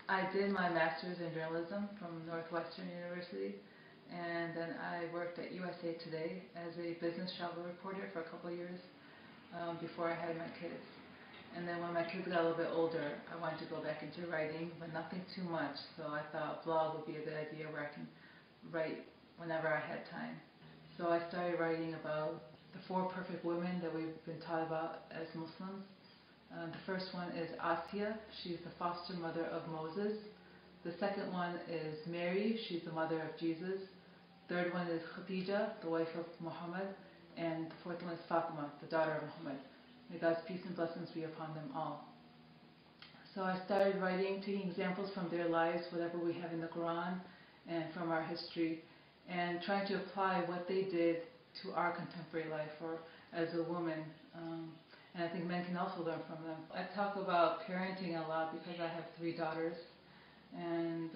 I did my master's in journalism from Northwestern University, and then I worked at USA Today as a business travel reporter for a couple of years before I had my kids. And then when my kids got a little bit older, I wanted to go back into writing, but nothing too much, so I thought a blog would be a good idea where I can write whenever I had time. So I started writing about the 4 perfect women that we've been taught about as Muslims. The first one is Asiya. She's the foster mother of Moses. The second one is Mary. She's the mother of Jesus. Third one is Khadija, the wife of Muhammad. And the fourth one is Fatima, the daughter of Muhammad. May God's peace and blessings be upon them all. So I started writing, taking examples from their lives, whatever we have in the Quran and from our history, and trying to apply what they did to our contemporary life or as a woman. And I think men can also learn from them. I talk about parenting a lot because I have 3 daughters, and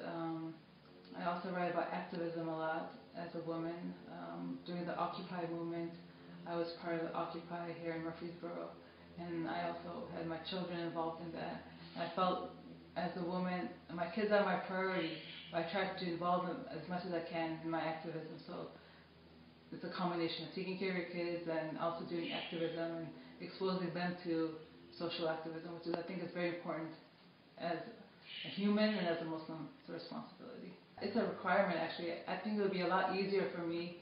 I also write about activism a lot as a woman. During the Occupy movement, I was part of the Occupy here in Murfreesboro, and I also had my children involved in that. I felt as a woman, my kids are my priority, but I try to involve them as much as I can in my activism. So it's a combination of taking care of your kids and also doing activism and exposing them to social activism, which is, I think, is very important as a human and as a Muslim. It's a responsibility. It's a requirement, actually. I think it would be a lot easier for me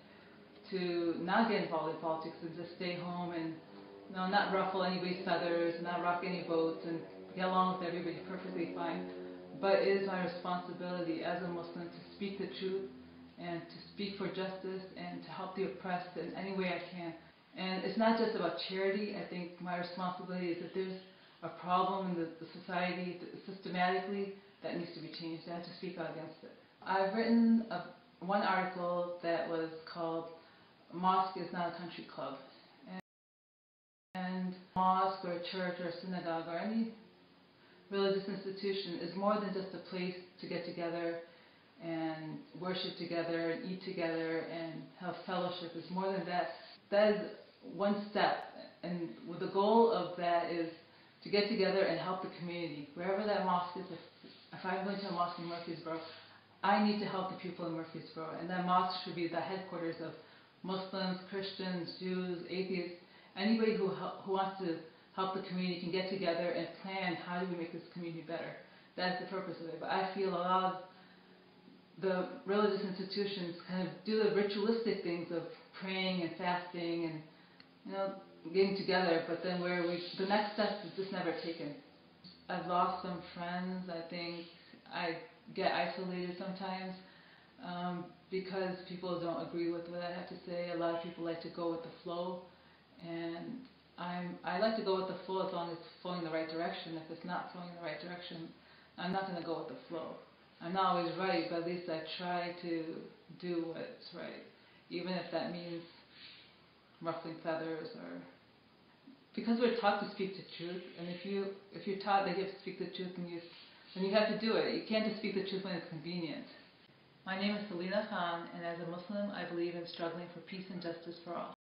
to not get involved in politics and just stay home and not ruffle anybody's feathers, not rock any boats, and get along with everybody perfectly fine. But it is my responsibility as a Muslim to speak the truth and to speak for justice and to help the oppressed in any way I can. And it's not just about charity. I think my responsibility is that there's a problem in the society systematically that needs to be changed. I have to speak out against it. I've written one article that was called "Mosque is not a country club." And mosque or church or synagogue or any religious institution is more than just a place to get together and worship together and eat together and have fellowship. It's more than that. That is one step, and the goal of that is to get together and help the community. Wherever that mosque is, if I'm going to a mosque in Murfreesboro, I need to help the people in Murfreesboro, and that mosque should be the headquarters of Muslims, Christians, Jews, atheists. Anybody who wants to help the community can get together and plan how do we make this community better. That's the purpose of it. But I feel a lot of the religious institutions kind of do the ritualistic things of praying and fasting and getting together, but then the next step is just never taken. I've lost some friends. I think I get isolated sometimes because people don't agree with what I have to say. A lot of people like to go with the flow, and I like to go with the flow as long as it's flowing in the right direction. If it's not flowing in the right direction, I'm not going to go with the flow. I'm not always right, but at least I try to do what's right, even if that means ruffling feathers or because we're taught to speak the truth, and if you're taught that you have to speak the truth, then you have to do it. You can't just speak the truth when it's convenient. My name is Salina Khan, and as a Muslim, I believe in struggling for peace and justice for all.